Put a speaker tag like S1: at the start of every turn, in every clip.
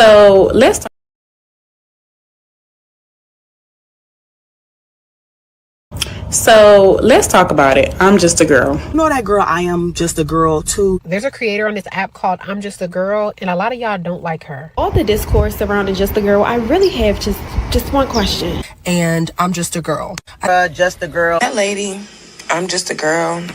S1: So let's talk. So let's talk about it. I'm just a girl.
S2: You know that girl, I am just a girl too.
S3: There's a creator on this app called I'm Just a Girl, and a lot of y'all don't like her.
S4: All the discourse surrounding Just a Girl, I really have just one question.
S2: And I'm just a girl. Just a girl.
S5: That lady, I'm just a girl.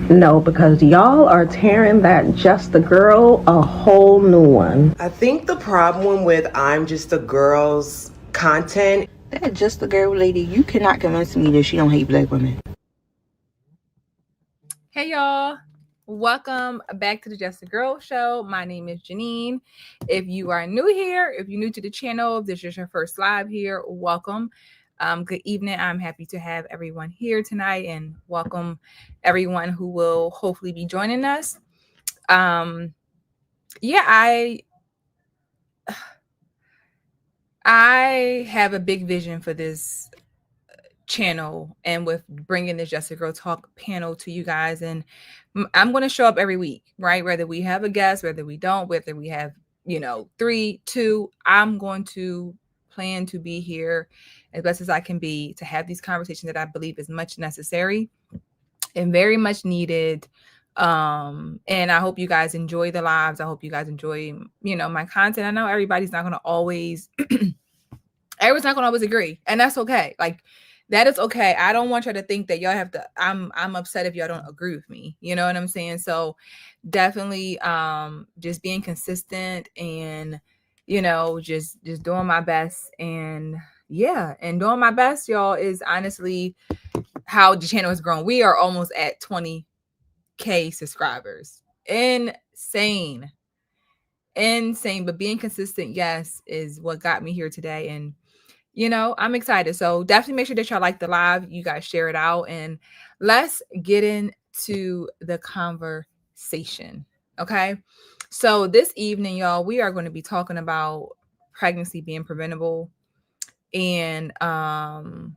S6: No, because y'all are tearing that Just a Girl a whole new one.
S7: I think the problem with I'm Just a Girl's content.
S8: That Just a Girl lady, you cannot convince me that she don't hate black women.
S9: Hey y'all, welcome back to the Just a Girl Show. My name is Janine. If you are new here, if you're new to the channel, if this is your first live here, welcome. Good evening. I'm happy to have everyone here tonight and welcome everyone who will hopefully be joining us. I have a big vision for this channel and with bringing the Just a Girl Talk panel to you guys. And I'm going to show up every week, right? Whether we have a guest, whether we don't, whether we have, 3, 2, I'm going to plan to be here as best as I can be to have these conversations that I believe is much necessary and very much needed. And I hope you guys enjoy the lives. I hope you guys enjoy, my content. I know everybody's not going to always, everyone's not going to always agree, and that's okay. Like, that is okay. I don't want y'all to think that y'all have to, I'm upset if y'all don't agree with me. You know what I'm saying? So definitely just being consistent and, just doing my best. And doing my best, y'all, is honestly how the channel has grown. We are almost at 20K subscribers. Insane. But being consistent, yes, is what got me here today. And I'm excited. So definitely make sure that y'all like the live. You guys share it out. And let's get into the conversation. Okay. So this evening, y'all, we are going to be talking about pregnancy being preventable. And again,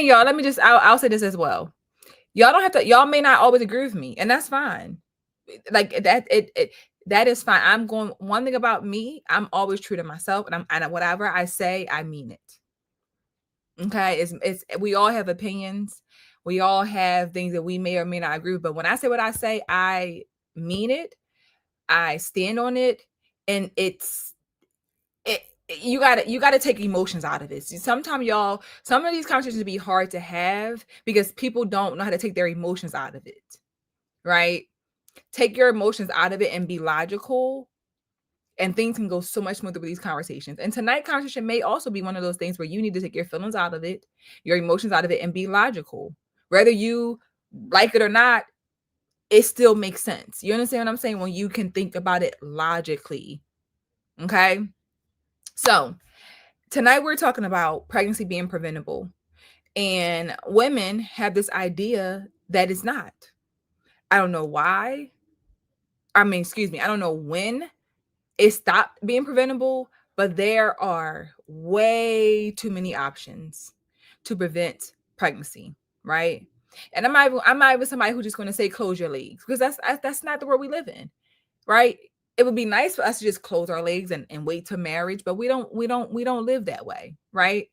S9: y'all, let me just, I'll say this as well. Y'all may not always agree with me, and that's fine. Like that is fine. One thing about me, I'm always true to myself, and whatever I say, I mean it. Okay. We all have opinions. We all have things that we may or may not agree with. But when I say what I say, I mean it. I stand on it. And you gotta take emotions out of it. Sometimes y'all, some of these conversations be hard to have because people don't know how to take their emotions out of it. Right? Take your emotions out of it and be logical, and things can go so much smoother with these conversations. And tonight's conversation may also be one of those things where you need to take your feelings out of it, your emotions out of it, and be logical. Whether you like it or not, it still makes sense. You understand what I'm saying? When you can think about it logically. Okay? So tonight we're talking about pregnancy being preventable. And women have this idea that it's not. I don't know why. I don't know when it stopped being preventable, but there are way too many options to prevent pregnancy, right? And I'm not even somebody who's just going to say close your legs, because that's not the world we live in, right? It would be nice for us to just close our legs and wait till marriage, but we don't live that way, right?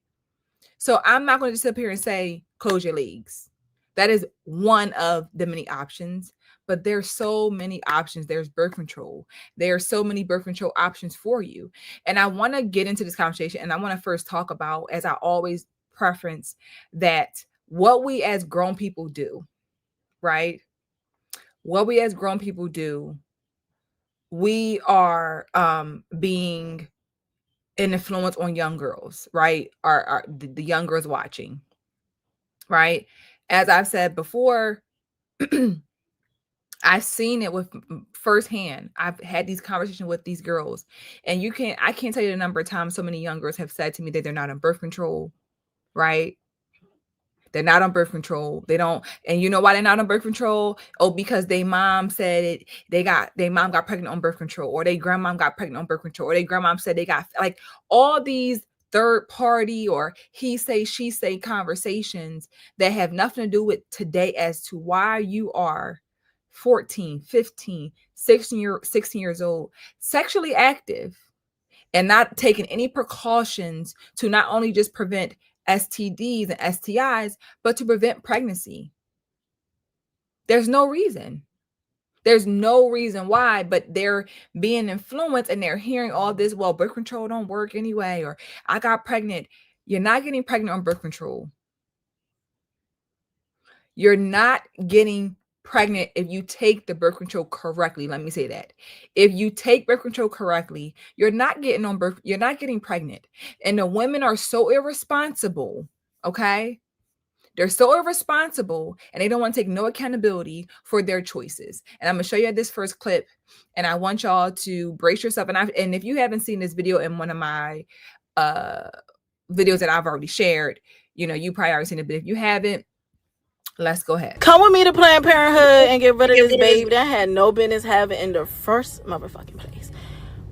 S9: So I'm not going to just sit up here and say close your legs. That is one of the many options. But there's so many options. There's birth control. There are so many birth control options for you. And I want to get into this conversation, and I want to first talk about, as I always preference, that what we as grown people do, right? What we as grown people do, we are being an influence on young girls, right? The young girls watching, right? As I've said before, I've seen it with firsthand. I've had these conversations with these girls, and I can't tell you the number of times so many young girls have said to me that they're not on birth control, right? They're not on birth control. They don't. And you know why they're not on birth control? Oh, because their mom said it. Their mom got pregnant on birth control, or their grandmom got pregnant on birth control, or their grandmom said they got, like, all these third party or he say, she say conversations that have nothing to do with today as to why you are 14, 15, 16 years old, sexually active, and not taking any precautions to not only just prevent STDs and STIs, but to prevent pregnancy. There's no reason. There's no reason why, but they're being influenced and they're hearing all this, well, birth control don't work anyway, or I got pregnant. You're not getting pregnant on birth control. You're not getting pregnant if you take the birth control correctly. Let me say that. If you take birth control correctly, you're not getting pregnant. And the women are so irresponsible, okay? They're so irresponsible and they don't want to take no accountability for their choices. And I'm going to show you this first clip, and I want y'all to brace yourself. And if you haven't seen this video in one of my videos that I've already shared, you probably already seen it, but if you haven't, let's go ahead.
S10: Come with me to Planned Parenthood and get rid of this baby that had no business having in the first motherfucking place.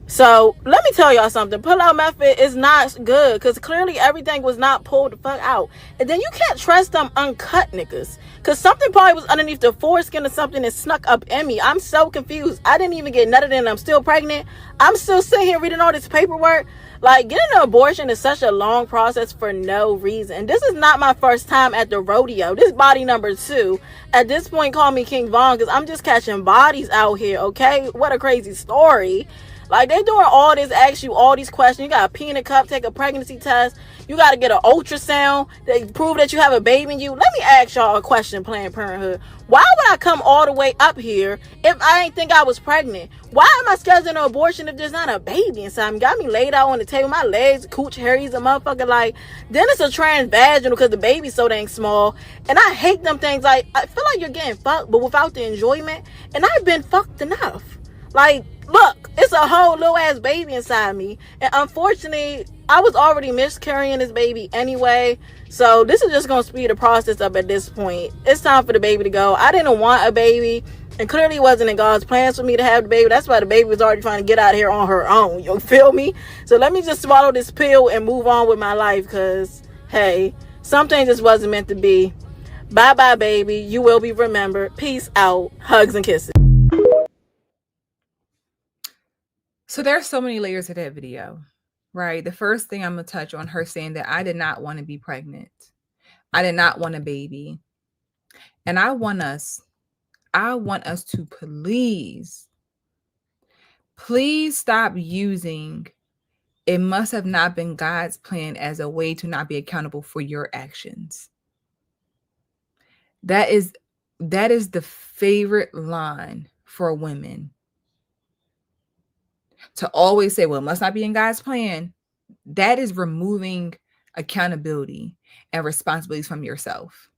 S10: So let me tell y'all something. Pull-out method is not good because clearly everything was not pulled the fuck out. And then you can't trust them uncut niggas because something probably was underneath the foreskin or something that snuck up in me. I'm so confused. I didn't even get nutted and I'm still pregnant. I'm still sitting here reading all this paperwork. Like, getting an abortion is such a long process for no reason. This is not my first time at the rodeo. This body number 2. At this point, call me King Von because I'm just catching bodies out here, okay? What a crazy story. Like, they doing all this, ask you all these questions. You got to pee in a cup, take a pregnancy test. You got to get an ultrasound to prove that you have a baby in you. Let me ask y'all a question, Planned Parenthood. Why would I come all the way up here if I ain't think I was pregnant? Why am I scheduling an abortion if there's not a baby inside me? Got me laid out on the table, my legs, cooch, hairies, a motherfucker. Like, then it's a transvaginal because the baby's so dang small. And I hate them things. Like, I feel like you're getting fucked, but without the enjoyment. And I've been fucked enough. Like, look, it's a whole little ass baby inside me. And unfortunately, I was already miscarrying this baby anyway. So this is just going to speed the process up at this point. It's time for the baby to go. I didn't want a baby. And clearly wasn't in God's plans for me to have the baby. That's why the baby was already trying to get out of here on her own. You feel me? So let me just swallow this pill and move on with my life. Because, hey, something just wasn't meant to be. Bye-bye, baby. You will be remembered. Peace out. Hugs and kisses.
S9: So there's so many layers to that video, right? The first thing I'm going to touch on her saying that I did not want to be pregnant. I did not want a baby. And I want us to please stop using it must have not been God's plan as a way to not be accountable for your actions. That is the favorite line for women. To always say, well, it must not be in God's plan. That is removing accountability and responsibilities from yourself.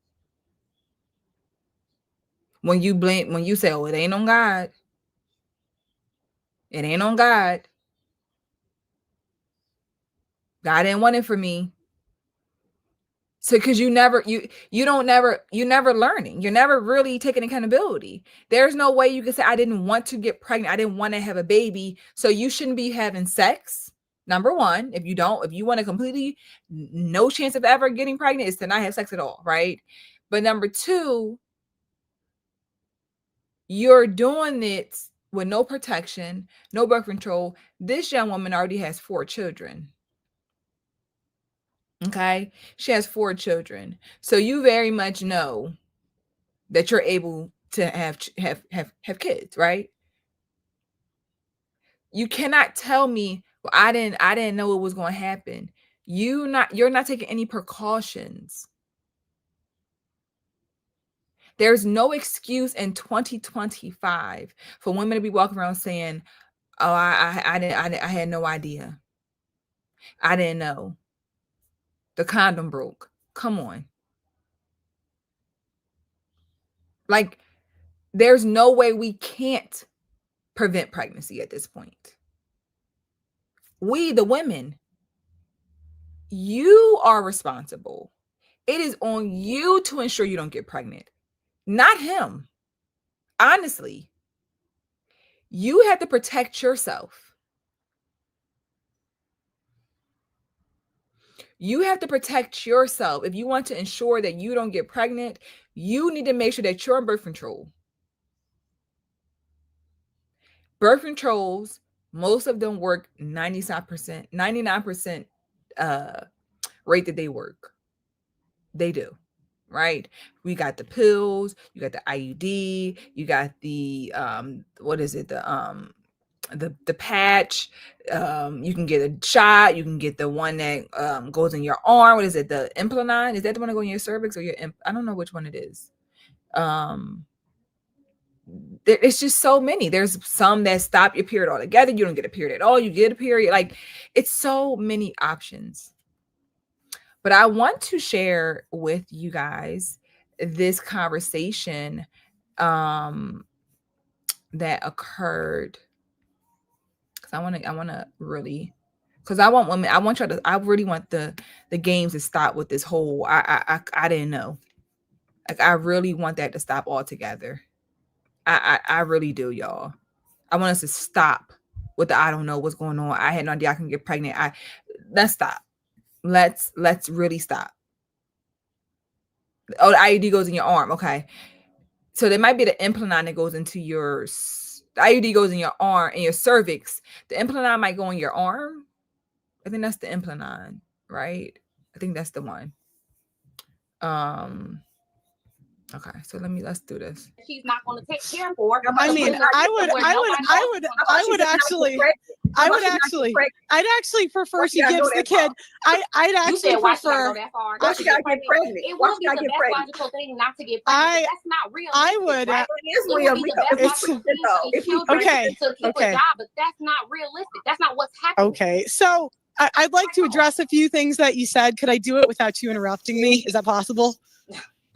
S9: When you say, oh, it ain't on God. It ain't on God. God didn't want it for me. So, because you're never learning. You're never really taking accountability. There's no way you can say, I didn't want to get pregnant. I didn't want to have a baby. So you shouldn't be having sex. Number one, if you want to completely, no chance of ever getting pregnant is to not have sex at all, right? But number two, you're doing it with no protection, no birth control. This young woman already has 4 children. Okay, she has 4 children. So you very much know that you're able to have kids, right? You cannot tell me, well, I didn't know it was going to happen. You're not taking any precautions. There's no excuse in 2025 for women to be walking around saying, "Oh, I had no idea. I didn't know. The condom broke." Come on. Like, there's no way we can't prevent pregnancy at this point. We, the women, you are responsible. It is on you to ensure you don't get pregnant, not him. Honestly, you have to protect yourself. You have to protect yourself. If you want to ensure that you don't get pregnant, you need to make sure that you're on birth control. Birth controls, most of them work 99%, 99% rate that they work. They do. Right? We got the pills, you got the IUD, you got the what is it? The patch. You can get a shot, you can get the one that goes in your arm. What is it? The implant? Is that the one that goes in your cervix or your I don't know which one it is. It's just so many. There's some that stop your period altogether. You don't get a period at all. You get a period. Like, it's so many options. But I want to share with you guys this conversation that occurred, because I want to really, because I want women, I really want the games to stop with this whole I didn't know. Like, I really want that to stop altogether. I really do, y'all. I want us to stop with the I don't know what's going on. I had no idea I can get pregnant. Let's stop. Let's really stop. Oh, the IUD goes in your arm. Okay. So there might be the implant that goes into the IUD goes in your arm, in your cervix. The implant might go in your arm. I think that's the implant, right? I think that's the one. Okay, so let's do this.
S11: She's not going to take care for.
S10: I mean, I'd actually prefer she gives the kid. I'd actually prefer.
S11: Why she gotta get pregnant? It would be the best logical thing not to get pregnant. That's not real.
S10: I would.
S11: It would be the best logical thing to keep a job, but that's not realistic. That's not what's happening.
S10: Okay, so I'd like to address a few things that you said. Could I do it without you interrupting me? Is that possible?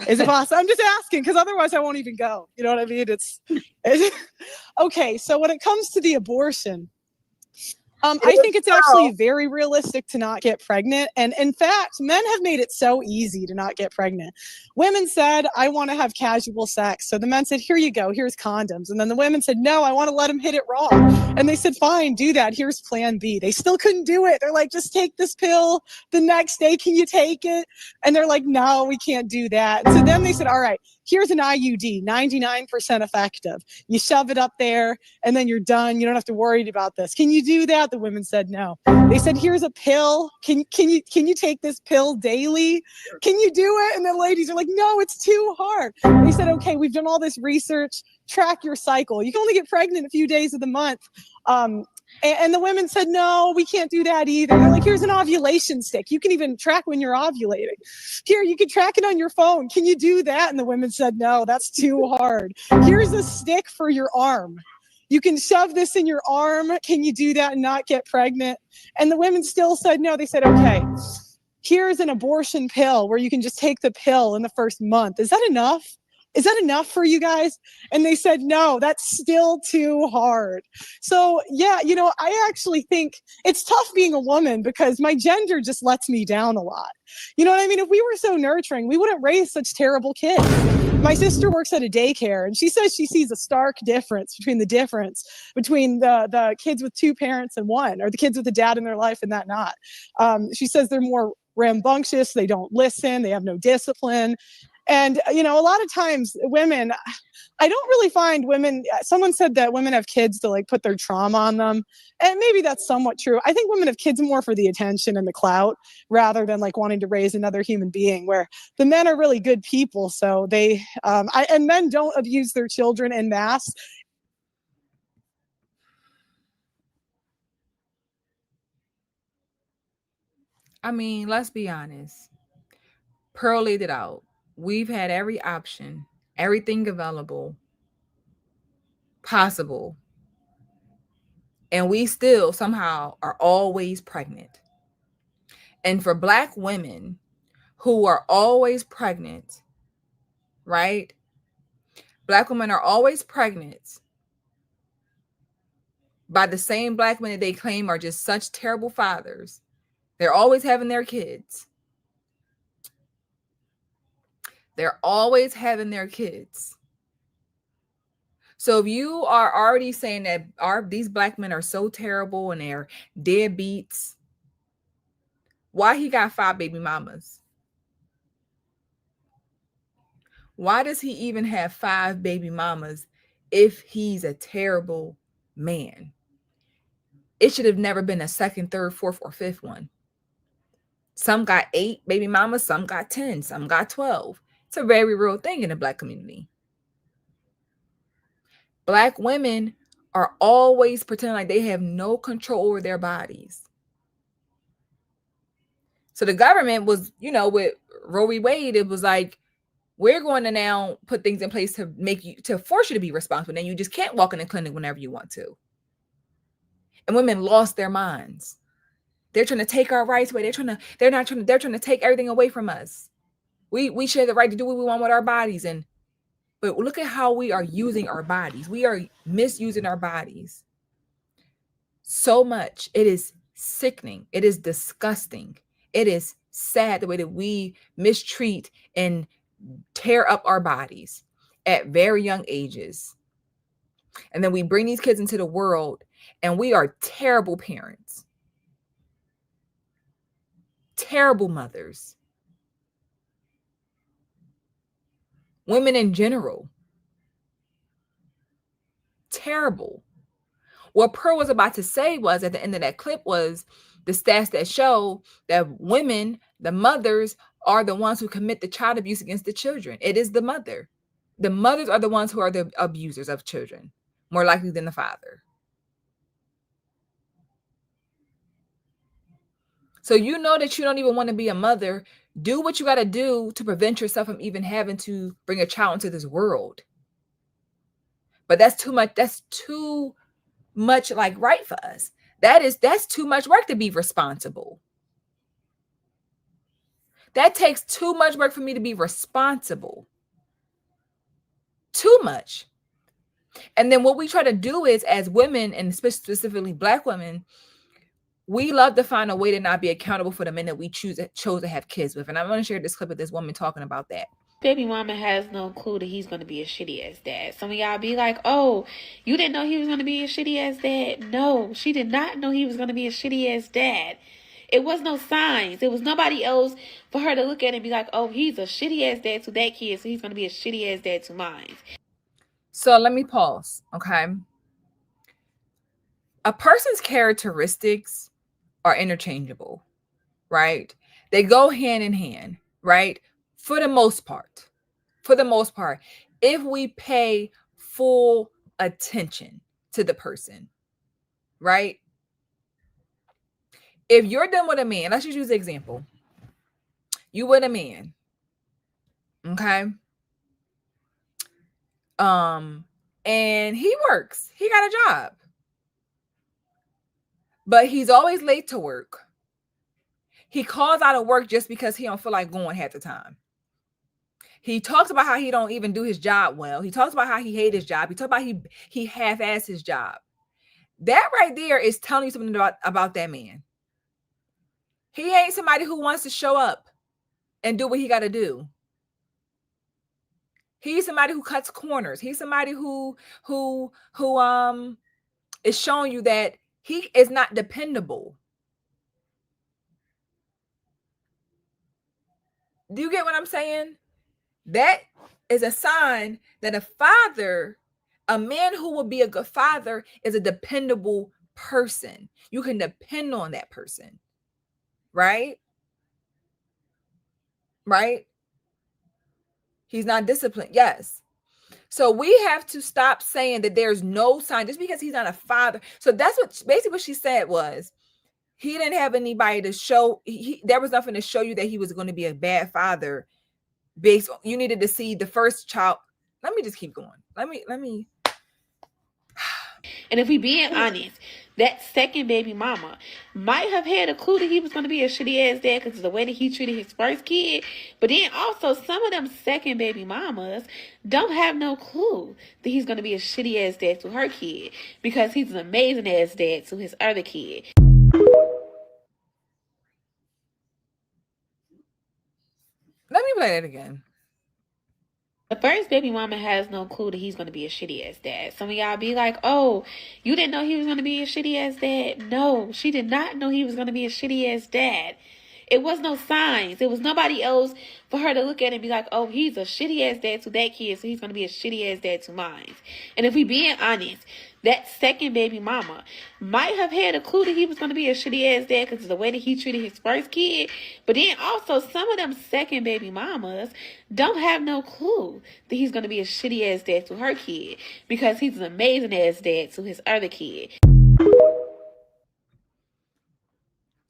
S10: Is it possible? I'm just asking, because otherwise I won't even go. You know what I mean? It's okay. So when it comes to the abortion, I think it's actually very realistic to not get pregnant. And in fact, men have made it so easy to not get pregnant. Women said, I want to have casual sex. So the men said, here you go. Here's condoms. And then the women said, no, I want to let him hit it raw. And they said, fine, do that. Here's plan B. They still couldn't do it. They're like, just take this pill. The next day, can you take it? And they're like, no, we can't do that. And so then they said, all right, here's an IUD, 99% effective. You shove it up there and then you're done. You don't have to worry about this. Can you do that? The women said no. They said, here's a pill. Can you take this pill daily? Can you do it? And the ladies are like, no, it's too hard. They said, okay, we've done all this research. Track your cycle. You can only get pregnant a few days of the month. And the women said, no, we can't do that either. They're like, here's an ovulation stick. You can even track when you're ovulating. Here, you can track it on your phone. Can you do that? And the women said, no, that's too hard. Here's a stick for your arm. You can shove this in your arm. Can you do that and not get pregnant? And the women still said no. They said, okay, here's an abortion pill where you can just take the pill in the first month. Is that enough? Is that enough for you guys? And they said, no, that's still too hard. So yeah, I actually think it's tough being a woman because my gender just lets me down a lot. You know what I mean? If we were so nurturing, we wouldn't raise such terrible kids. My sister works at a daycare and she says she sees a stark difference between the kids with two parents and one, or the kids with a dad in their life and that not. She says they're more rambunctious. They don't listen. They have no discipline. And, a lot of times women, I don't really find women, someone said that women have kids to put their trauma on them. And maybe that's somewhat true. I think women have kids more for the attention and the clout rather than wanting to raise another human being, where the men are really good people. So they, and men don't abuse their children en masse.
S9: I mean, let's be honest. Pearl laid it out. We've had every option, everything available, possible. And we still somehow are always pregnant. And for Black women who are always pregnant, right? Black women are always pregnant by the same Black men that they claim are just such terrible fathers. They're always having their kids. They're always having their kids. So if you are already saying that these Black men are so terrible and they're deadbeats, why he got 5 baby mamas? Why does he even have 5 baby mamas if he's a terrible man, it should have never been a second, third, fourth, or fifth one. Some got 8 baby mamas, some got 10, some got 12. It's a very real thing in the Black community. Black women are always pretending like they have no control over their bodies. So the government was, with Roe v. Wade, it was like, we're going to now put things in place to force you to be responsible. And you just can't walk in the clinic whenever you want to. And women lost their minds. They're trying to take our rights away. They're trying to take everything away from us. We should have the right to do what we want with our bodies. But look at how we are using our bodies. We are misusing our bodies so much. It is sickening. It is disgusting. It is sad the way that we mistreat and tear up our bodies at very young ages. And then we bring these kids into the world and we are terrible parents, terrible mothers, women in general. Terrible. What Pearl was about to say was at the end of that clip was the stats that show that women, the mothers, are the ones who commit the child abuse against the children. It is the mother. The mothers are the ones who are the abusers of children, more likely than the father. So you know that you don't even want to be a mother. Do what you got to do to prevent yourself from even having to bring a child into this world. But that's too much. That's too much like right for us. That's too much work to be responsible. That takes too much work for me to be responsible. Too much. And then what we try to do is, as women, and specifically Black women, we love to find a way to not be accountable for the men that we chose to have kids with. And I'm going to share this clip of this woman talking about that.
S12: Baby mama has no clue that he's going to be a shitty ass dad. Some of y'all be like, oh, you didn't know he was going to be a shitty ass dad. No, she did not know he was going to be a shitty ass dad. It was no signs. It was nobody else for her to look at and be like, oh, he's a shitty ass dad to that kid, so he's going to be a shitty ass dad to mine.
S9: So let me pause, okay? A person's characteristics are interchangeable, right? They go hand in hand, right? For the most part, if we pay full attention to the person, right? If you're done with a man, let's just use the example. You with a man, okay? And he works. He got a job. But he's always late to work. He calls out of work just because he don't feel like going half the time. He talks about how he don't even do his job well. He talks about how he hates his job. He talks about he half-assed his job. That right there is telling you something about that man. He ain't somebody who wants to show up and do what he got to do. He's somebody who cuts corners. He's somebody who is showing you that he is not dependable. Do you get what I'm saying? That is a sign that a man who will be a good father, is a dependable person. You can depend on that person. Right? Right? He's not disciplined. Yes. So we have to stop saying that there's no sign just because he's not a father. So that's basically what she said was, he didn't have anybody to show. There was nothing to show you that he was going to be a bad father. You needed to see the first child. Let me just keep going. Let me.
S12: And if we being honest, that second baby mama might have had a clue that he was going to be a shitty ass dad because of the way that he treated his first kid. But then also some of them second baby mamas don't have no clue that he's going to be a shitty ass dad to her kid because he's an amazing ass dad to his other kid.
S9: Let me play that again.
S12: The first baby mama has no clue that he's going to be a shitty ass dad. Some of y'all be like, oh, you didn't know he was going to be a shitty ass dad. No, she did not know he was going to be a shitty ass dad. It was no signs. It was nobody else for her to look at and be like, oh, he's a shitty ass dad to that kid, so he's going to be a shitty ass dad to mine. And if we being honest, that second baby mama might have had a clue that he was going to be a shitty ass dad because of the way that he treated his first kid. But then also some of them second baby mamas don't have no clue that he's going to be a shitty ass dad to her kid because he's an amazing ass dad to his other kid.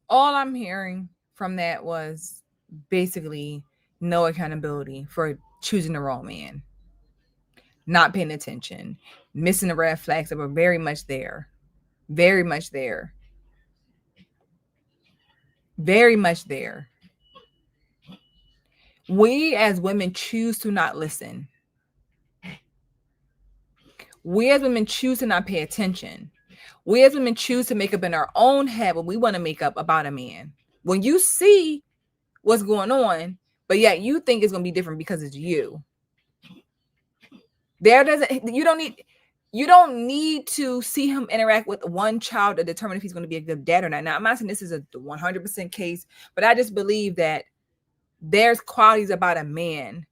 S9: All I'm hearing from that was basically no accountability for choosing the wrong man, not paying attention, missing the red flags that were very much there, very much there, very much there. We as women choose to not listen. We as women choose to not pay attention. We as women choose to make up in our own head what we want to make up about a man. When you see what's going on, but yet you think it's going to be different because it's you. You don't need to see him interact with one child to determine if he's going to be a good dad or not. Now, I'm not saying this is a 100% case, but I just believe that there's qualities about a man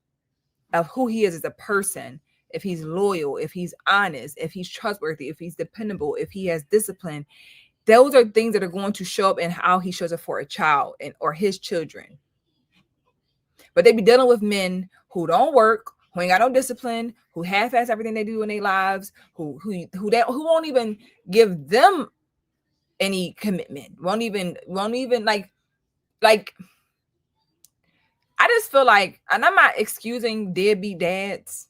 S9: of who he is as a person. If he's loyal, if he's honest, if he's trustworthy, if he's dependable, if he has discipline, those are things that are going to show up in how he shows up for a child or his children. But they be dealing with men who don't work, who ain't got no discipline, who half-ass everything they do in their lives, who won't even give them any commitment, won't even like I just feel like, and I'm not excusing deadbeat dads,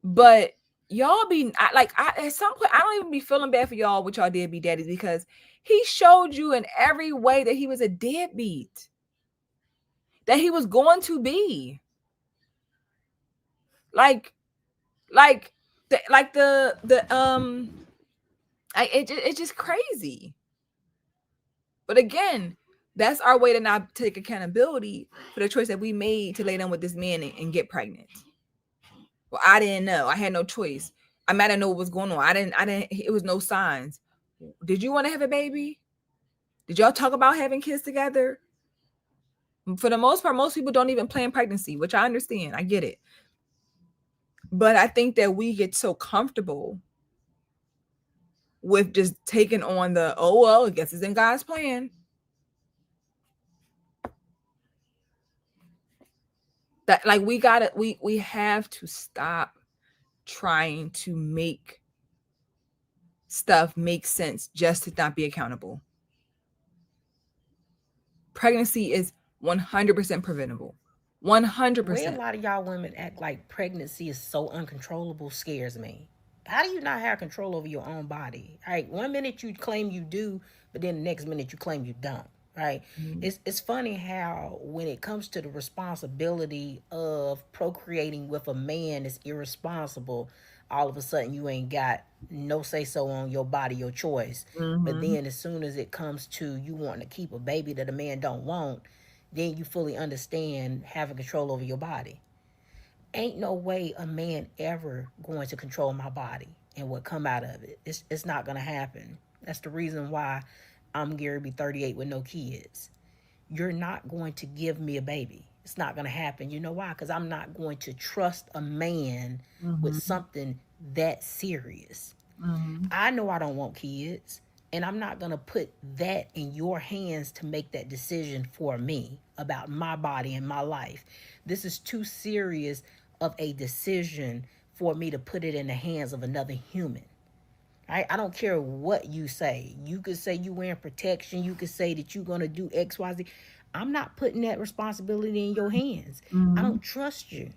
S9: but y'all be at some point, I don't even be feeling bad for y'all with y'all deadbeat daddies because he showed you in every way that he was a deadbeat, that he was going to be it's just crazy. But again, that's our way to not take accountability for the choice that we made to lay down with this man and get pregnant. Well, I didn't know. I had no choice. I might have known what was going on. I didn't, it was no signs. Did you want to have a baby? Did y'all talk about having kids together? For the most part, most people don't even plan pregnancy, which I understand. I get it. But I think that we get so comfortable with just taking on the, oh, well, I guess it's in God's plan. That we have to stop trying to make stuff make sense just to not be accountable. Pregnancy is 100% preventable. 100%.
S13: The way a lot of y'all women act like pregnancy is so uncontrollable scares me. How do you not have control over your own body? Right? 1 minute you claim you do, but then the next minute you claim you don't. Right? Mm-hmm. It's funny how when it comes to the responsibility of procreating with a man that's irresponsible, all of a sudden you ain't got no say so on your body, your choice. Mm-hmm. But then as soon as it comes to you wanting to keep a baby that a man don't want, then you fully understand having control over your body. Ain't no way a man ever going to control my body and what come out of it. It's not going to happen. That's the reason why I'm Gary be 38 with no kids. You're not going to give me a baby. It's not going to happen. You know why? Because I'm not going to trust a man with something that serious. Mm-hmm. I know I don't want kids, and I'm not going to put that in your hands to make that decision for me about my body and my life. This is too serious of a decision for me to put it in the hands of another human. I don't care what you say. You could say you wearing protection. You could say that you're going to do X, Y, Z. I'm not putting that responsibility in your hands. Mm-hmm. I don't trust you.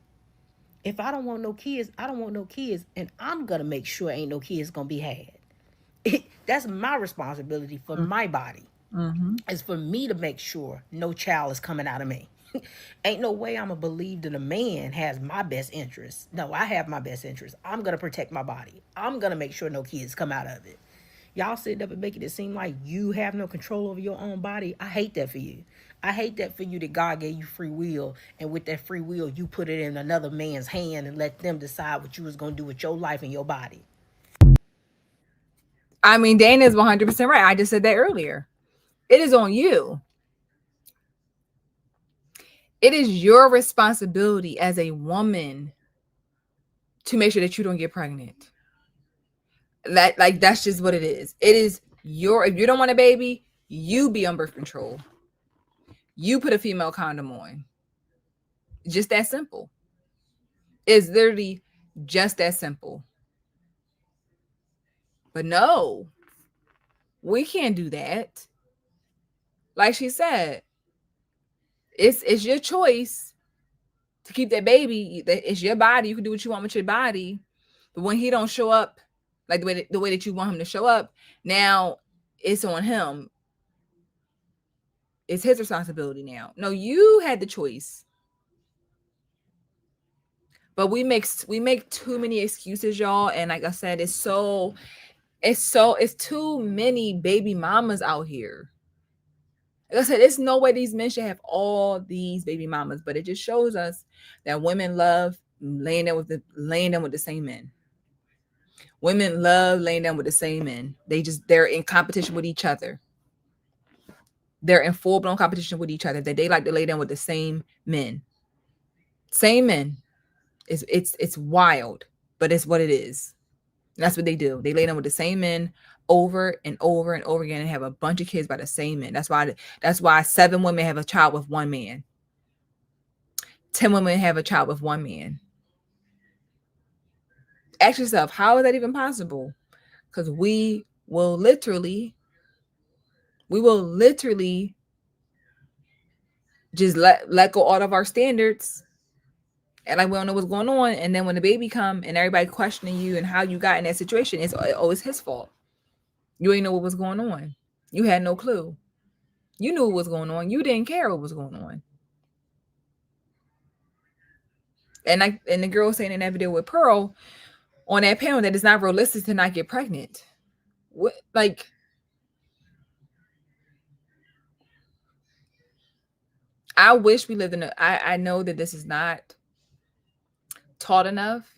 S13: If I don't want no kids, I don't want no kids. And I'm going to make sure ain't no kids going to be had. That's my responsibility for my body. Mm-hmm. It's for me to make sure no child is coming out of me. Ain't no way I'm going to believe that a man has my best interest. No, I have my best interest. I'm going to protect my body. I'm going to make sure no kids come out of it. Y'all sitting up and making it seem like you have no control over your own body. I hate that for you. I hate that for you that God gave you free will. And with that free will, you put it in another man's hand and let them decide what you was going to do with your life and your body.
S9: I mean, Dana is 100% right. I just said that earlier. It is on you. It is your responsibility as a woman to make sure that you don't get pregnant. That's just what it is. It is if you don't want a baby, you be on birth control. You put a female condom on. Just that simple. It's literally just that simple. But no, we can't do that. Like she said, it's your choice to keep that baby. It's your body. You can do what you want with your body. But when he don't show up like the way that you want him to show up, now it's on him. It's his responsibility now. No, you had the choice. But we make too many excuses, y'all. And like I said, it's too many baby mamas out here. Like I said, there's no way these men should have all these baby mamas, but it just shows us that women love laying down with the same men. Women love laying down with the same men. They're in competition with each other. They're in full-blown competition with each other. That they like to lay down with the same men. Same men. It's wild, but it's what it is. And that's what they do. They lay down with the same men over and over and over again and have a bunch of kids by the same men. That's why 7 women have a child with 1 man. 10 women have a child with 1 man. Ask yourself, how is that even possible? Because we will literally just let go all of our standards and like we don't know what's going on. And then when the baby come and everybody questioning you and how you got in that situation, it's always his fault. You ain't know what was going on. You had no clue. You knew what was going on. You didn't care what was going on. And the girl saying in that video with Pearl on that panel that it's not realistic to not get pregnant. What, like, I wish we lived in I know that this is not taught enough,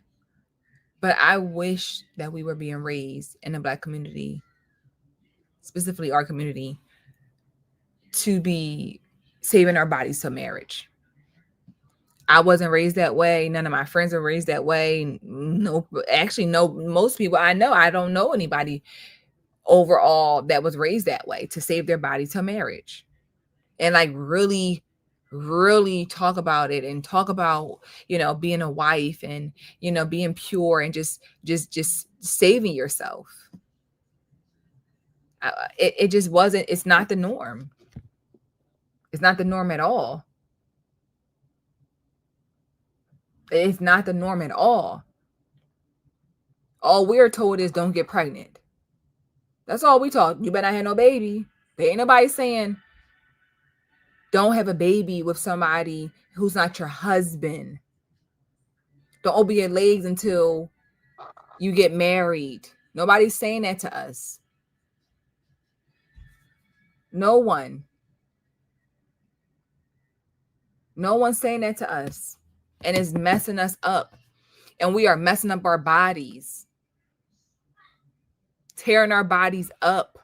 S9: but I wish that we were being raised in the Black community, specifically our community, to be saving our bodies till marriage. I wasn't raised that way. None of my friends were raised that way. No, most people I know, I don't know anybody overall that was raised that way to save their body till marriage. And like really talk about it and talk about, being a wife and, being pure and just saving yourself. It just wasn't, it's not the norm. It's not the norm at all. It's not the norm at all. All we're told is don't get pregnant. That's all we taught. You better not have no baby. There ain't nobody saying don't have a baby with somebody who's not your husband. Don't open your legs until you get married. Nobody's saying that to us. No one. No one's saying that to us. And it's messing us up. And we are messing up our bodies. Tearing our bodies up.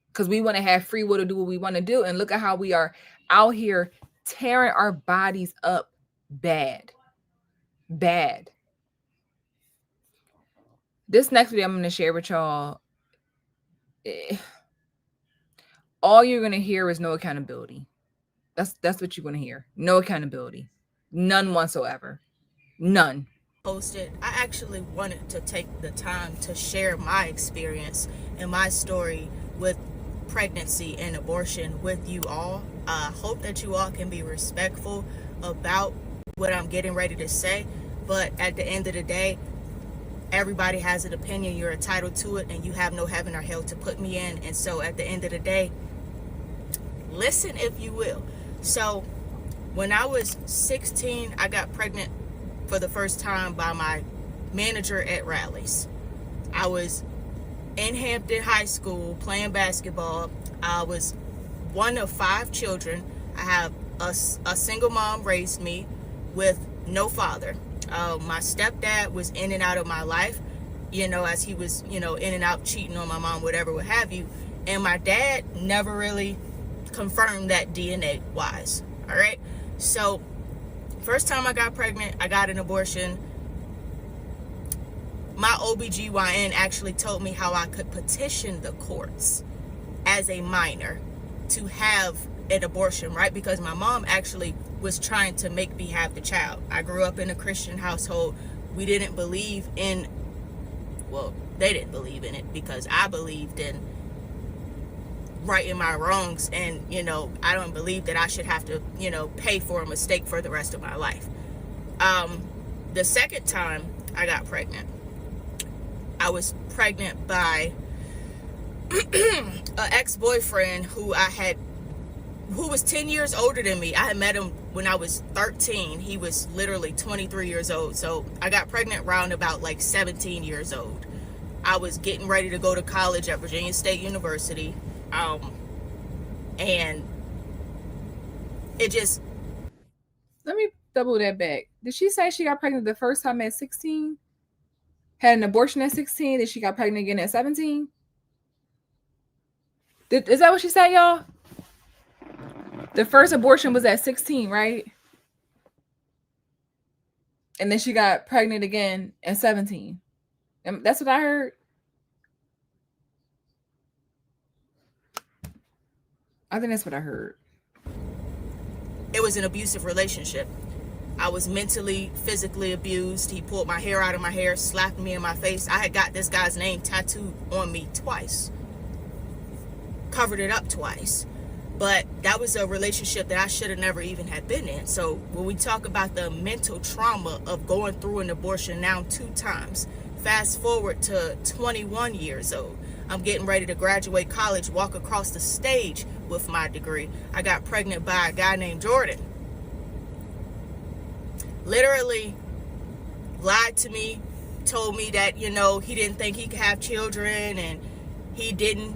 S9: Because we want to have free will to do what we want to do. And look at how we are out here tearing our bodies up bad. Bad. This next video I'm going to share with y'all. All you're going to hear is no accountability. That's what you're going to hear. No accountability. None whatsoever. None.
S10: Posted, I actually wanted to take the time to share my experience and my story with pregnancy and abortion with you all. I hope that you all can be respectful about what I'm getting ready to say, but at the end of the day, everybody has an opinion. You're entitled to it, and you have no heaven or hell to put me in. And so at the end of the day, listen if you will. So when I was 16, I got pregnant for the first time by my manager at Rally's. I was in Hampton High School playing basketball. I was one of 5 children. I have a single mom raised me with no father. My stepdad was in and out of my life, as he was, in and out cheating on my mom, whatever, what have you. And my dad never really confirmed that DNA wise. All right. So first time I got pregnant, I got an abortion. My OBGYN actually told me how I could petition the courts as a minor to have an abortion, right? Because my mom actually was trying to make me have the child. I grew up in a Christian household. We didn't believe in, well, they didn't believe in it because I believed in righting my wrongs, and I don't believe that I should have to pay for a mistake for the rest of my life. The second time I got pregnant, I was pregnant by an ex-boyfriend who was 10 years older than me. I had met him when I was 13. He was literally 23 years old. So I got pregnant around about like 17 years old. I was getting ready to go to college at Virginia State University. And it just...
S9: Let me double that back. Did she say she got pregnant the first time at 16? Had an abortion at 16, then she got pregnant again at 17? Is that what she said, y'all? The first abortion was at 16, right? And then she got pregnant again at 17. And that's what I heard. I think that's what I heard.
S10: It was an abusive relationship. I was mentally, physically abused. He pulled my hair out of my hair, slapped me in my face. I had got this guy's name tattooed on me twice. Covered it up twice. But that was a relationship that I should have never even had been in. So when we talk about the mental trauma of going through an abortion now 2 times, fast forward to 21 years old. I'm getting ready to graduate college, walk across the stage with my degree. I got pregnant by a guy named Jordan. Literally lied to me, told me that, he didn't think he could have children, and he didn't,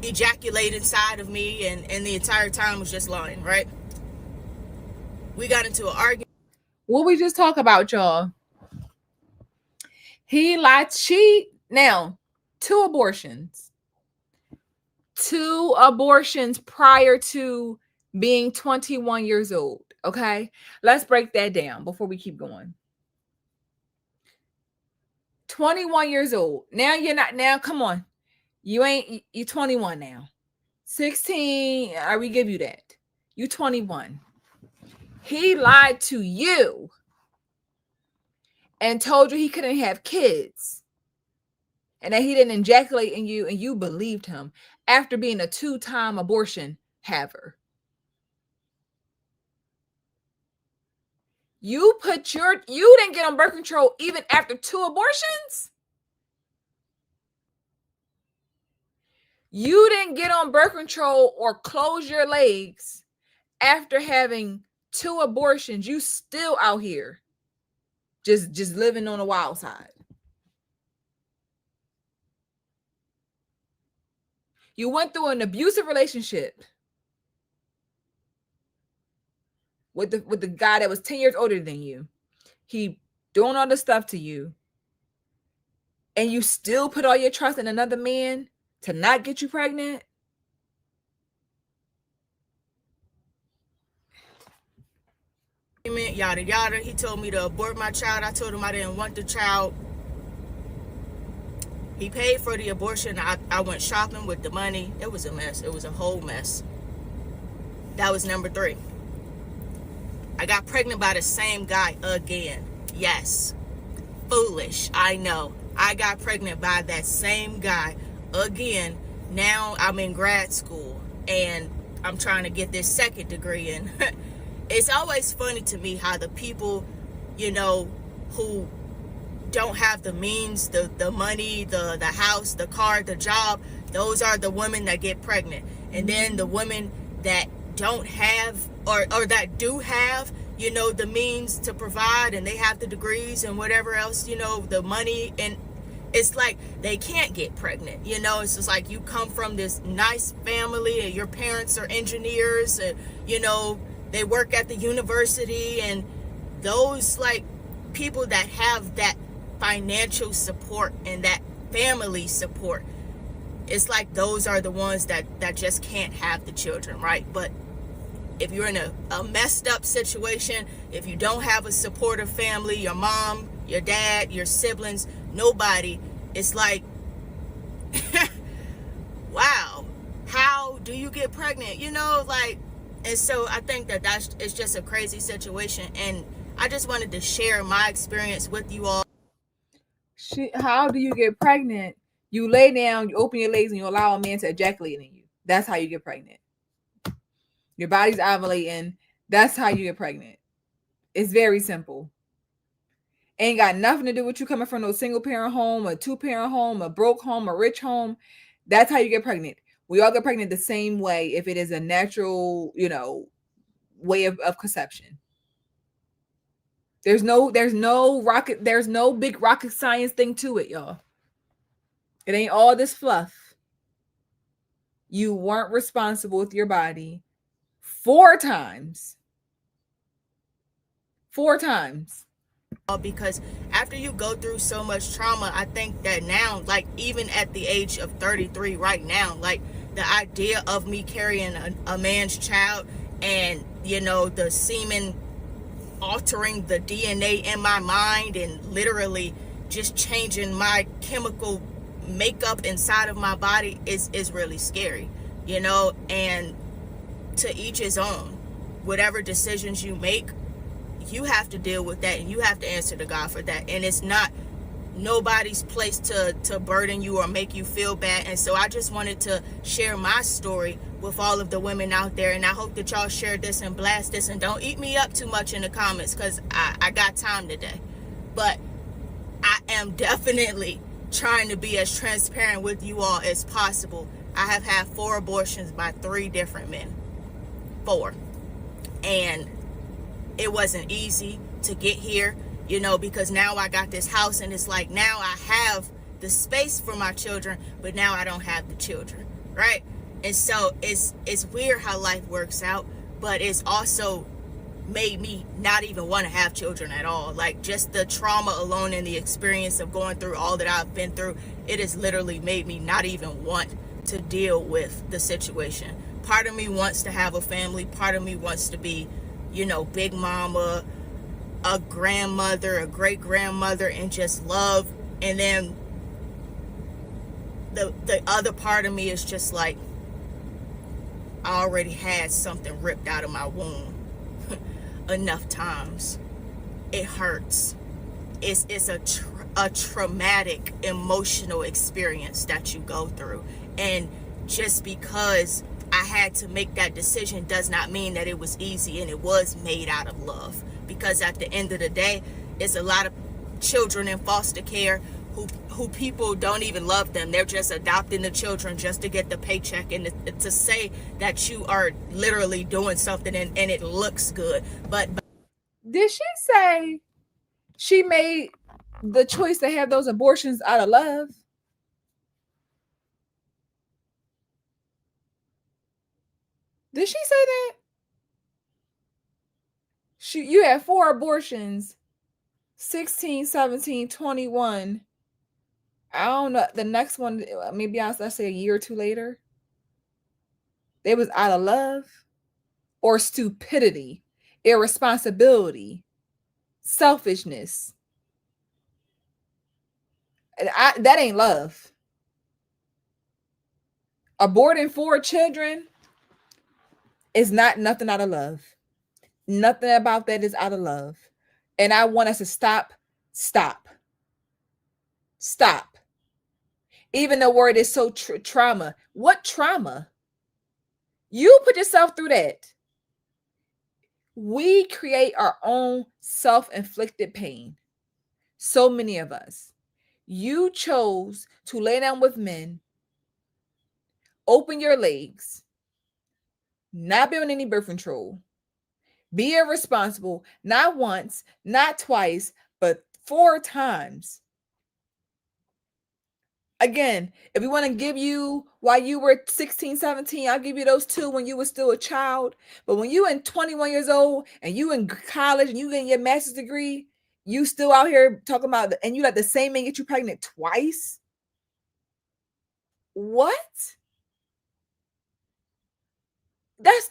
S10: ejaculate inside of me, and the entire time was just lying, right? We got into an argument.
S9: What we just talk about, y'all. He lied. Now, 2 abortions. 2 abortions prior to being 21 years old. Okay, let's break that down before we keep going. 21 years old. Now you're not. Now, come on. You're 21 now. 16, I will give you that. You're 21. He lied to you and told you he couldn't have kids and that he didn't ejaculate in you, and you believed him after being a 2-time abortion haver. You didn't get on birth control even after 2 abortions? You didn't get on birth control or close your legs after having 2 abortions. You still out here just living on the wild side. You went through an abusive relationship with the guy that was 10 years older than you. He doing all this stuff to you, and you still put all your trust in another man to not get you pregnant?
S10: Yada yada. He told me to abort my child. I told him I didn't want the child. He paid for the abortion. I went shopping with the money. It was a mess. It was a whole mess. That was number 3. I got pregnant by the same guy again. Yes. Foolish. I know. I got pregnant by that same guy again. Now I'm in grad school and I'm trying to get this 2nd degree. And it's always funny to me how the people, who don't have the means, the money, the house, the car, the job, those are the women that get pregnant. And then the women that don't have or that do have, the means to provide, and they have the degrees and whatever else, the money, and it's like they can't get pregnant. It's just like you come from this nice family and your parents are engineers and, they work at the university, and those like people that have that financial support and that family support,
S2: it's like those are the ones that just can't have the children, right? But if you're in a messed up situation, if you don't have a supportive family, your mom, your dad, your siblings, nobody, it's like, wow, how do you get pregnant? You know, like, and so I think that it's just a crazy situation. And I just wanted to share my experience with you all.
S9: How do you get pregnant? You lay down, you open your legs, and you allow a man to ejaculate in you. That's how you get pregnant. Your body's ovulating. That's how you get pregnant. It's very simple. Ain't got nothing to do with you coming from no single parent home, a 2-parent home, a broke home, a rich home. That's how you get pregnant. We all get pregnant the same way if it is a natural, way of conception. There's no big rocket science thing to it, y'all. It ain't all this fluff. You weren't responsible with your body 4 times. 4 times.
S2: Because after you go through so much trauma, I think that now, like even at the age of 33 right now, like the idea of me carrying a man's child and, the semen altering the DNA in my mind and literally just changing my chemical makeup inside of my body is really scary, and to each his own. Whatever decisions you make, you have to deal with that and you have to answer to God for that. And it's not nobody's place to burden you or make you feel bad. And so I just wanted to share my story with all of the women out there, and I hope that y'all share this and blast this, and don't eat me up too much in the comments because I got time today. But I am definitely trying to be as transparent with you all as possible. I have had 4 abortions by 3 different men. 4. And it wasn't easy to get here, because now I got this house and it's like now I have the space for my children, but now I don't have the children, right? And so it's weird how life works out, but it's also made me not even want to have children at all. Like just the trauma alone and the experience of going through all that I've been through, it has literally made me not even want to deal with the situation. Part of me wants to have a family, part of me wants to be, big mama, a grandmother, a great grandmother, and just love. And then the other part of me is just like, I already had something ripped out of my womb enough times. It hurts. It's a traumatic emotional experience that you go through. And just because I had to make that decision does not mean that it was easy, and it was made out of love. Because at the end of the day, it's a lot of children in foster care who people don't even love them. They're just adopting the children just to get the paycheck and to say that you are literally doing something and it looks good. But
S9: did she say she made the choice to have those abortions out of love? Did she say that? You had 4 abortions, 16, 17, 21. I don't know. The next one, maybe let's say a year or 2 later. It was out of love or stupidity, irresponsibility, selfishness. That ain't love. Aborting 4 children is nothing out of love. Nothing about that is out of love. And I want us to stop. Even the word is so trauma. What trauma? You put yourself through that. We create our own self-inflicted pain. So many of us. You chose to lay down with men, open your legs, not be on any birth control, be irresponsible, not once, not twice, but 4 times. Again, if we want to give you while you were 16, 17, I'll give you those 2 when you were still a child. But when you in 21 years old and you in college and you getting your master's degree, you still out here talking about, and you let the same man get you pregnant twice? What? That's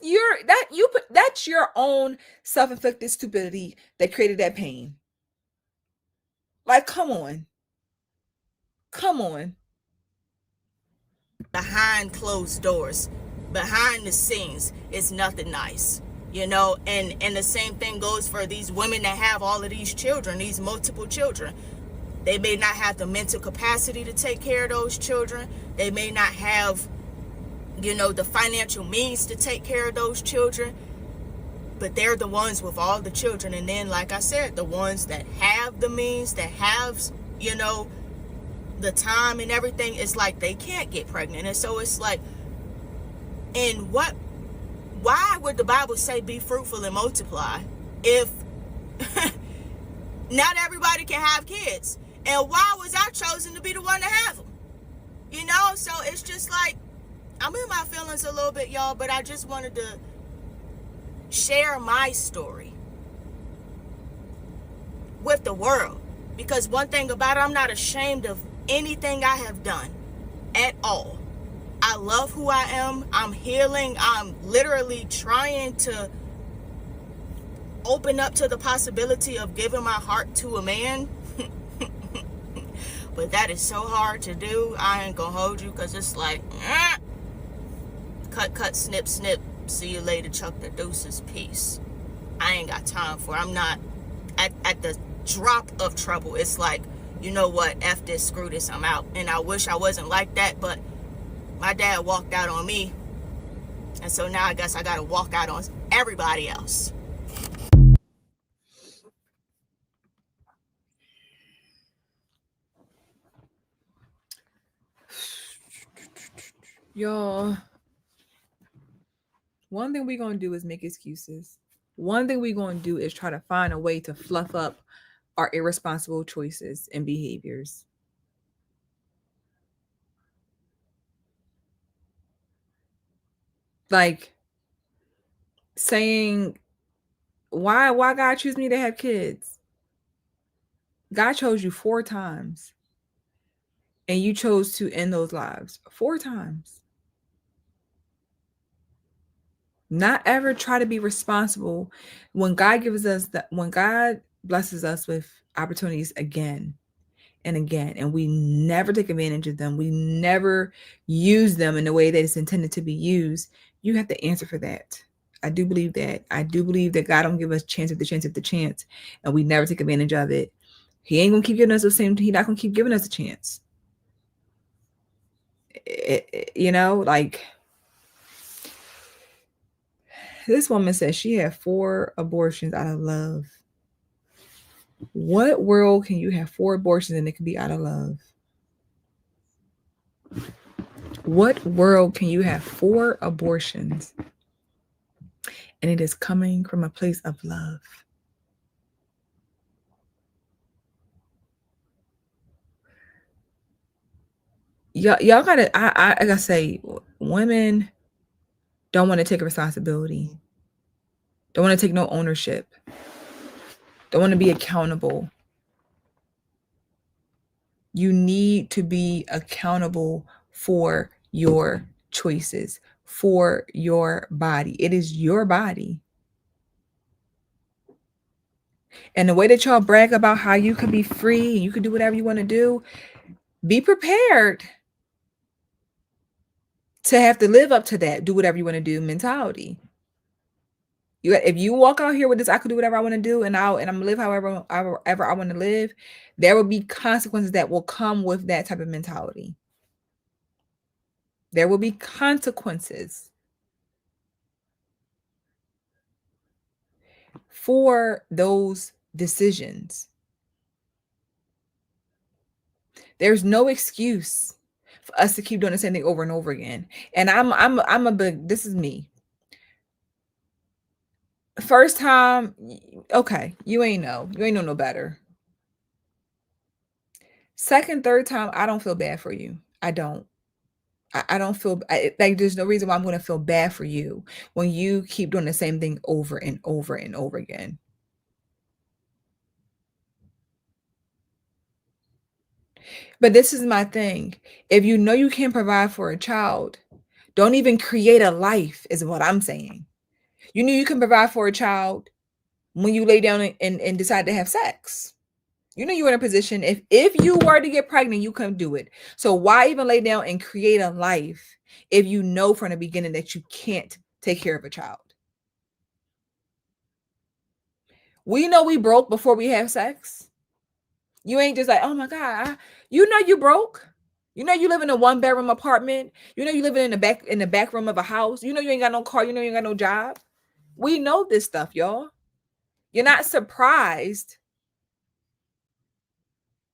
S9: your own self-inflicted stupidity that created that pain. Like, come on.
S2: Behind closed doors, behind the scenes, it's nothing nice, you know. And the same thing goes for these women that have all of these children, these multiple children. They may not have the mental capacity to take care of those children. They may not have, you know, the financial means to take care of those children, but they're the ones with all the children. And then, like I said, the ones that have the means, that have, you know, the time and everything, it's like they can't get pregnant. And so it's like, and why would the Bible say be fruitful and multiply if not everybody can have kids? And why was I chosen to be the one to have them? You know, so it's just like, I'm in my feelings a little bit, y'all, but I just wanted to share my story with the world. Because one thing about it, I'm not ashamed of anything I have done at all. I love who I am. I'm healing. I'm literally trying to open up to the possibility of giving my heart to a man. But that is so hard to do. I ain't gonna hold you, because it's like, cut, snip, see you later, Chuck the deuces, peace. I ain't got time for it. I'm not, at the drop of trouble, it's like, you know what, F this, screw this, I'm out. And I wish I wasn't like that, but my dad walked out on me. And so now I guess I gotta walk out on everybody else.
S9: Y'all, one thing we're going to do is make excuses. One thing we're going to do is try to find a way to fluff up our irresponsible choices and behaviors. Like saying, why God choose me to have kids? God chose you 4 times. And you chose to end those lives 4 times. Not ever try to be responsible when God gives us when God blesses us with opportunities again and again, and we never take advantage of them. We never use them in the way that it's intended to be used. You have to answer for that. I do believe that. I do believe that God don't give us chance after chance after chance, and we never take advantage of it. He ain't gonna keep giving us the same. He's not gonna keep giving us a chance. You know, like this woman said she had 4 abortions out of love. What world can you have 4 abortions and it can be out of love? What world can you have 4 abortions and it is coming from a place of love? Y'all gotta, I gotta say, women don't want to take responsibility. Don't want to take no ownership. Don't want to be accountable. You need to be accountable for your choices, for your body. It is your body. And the way that y'all brag about how you can be free and you can do whatever you want to do, be prepared to have to live up to that, do whatever you want to do mentality. If you walk out here with this, I could do whatever I want to do, and I'm gonna live however I want to live, there will be consequences that will come with that type of mentality. There will be consequences for those decisions. There's no excuse for us to keep doing the same thing over and over again. And I'm a big, this is me. First time, okay, you ain't know no better. Second, third time, I don't feel bad for you. I don't. I don't feel like there's no reason why I'm going to feel bad for you when you keep doing the same thing over and over and over again. But this is my thing. If you know you can't provide for a child, don't even create a life, is what I'm saying. You know you can provide for a child when you lay down and decide to have sex. You know you're in a position, if you were to get pregnant, you can do it. So why even lay down and create a life if you know from the beginning that you can't take care of a child? We know we broke before we have sex. You ain't just like, oh my God, you know you broke. You know you live in a 1-bedroom apartment. You know you living in the back room of a house. You know you ain't got no car. You know you ain't got no job. We know this stuff, y'all. You're not surprised,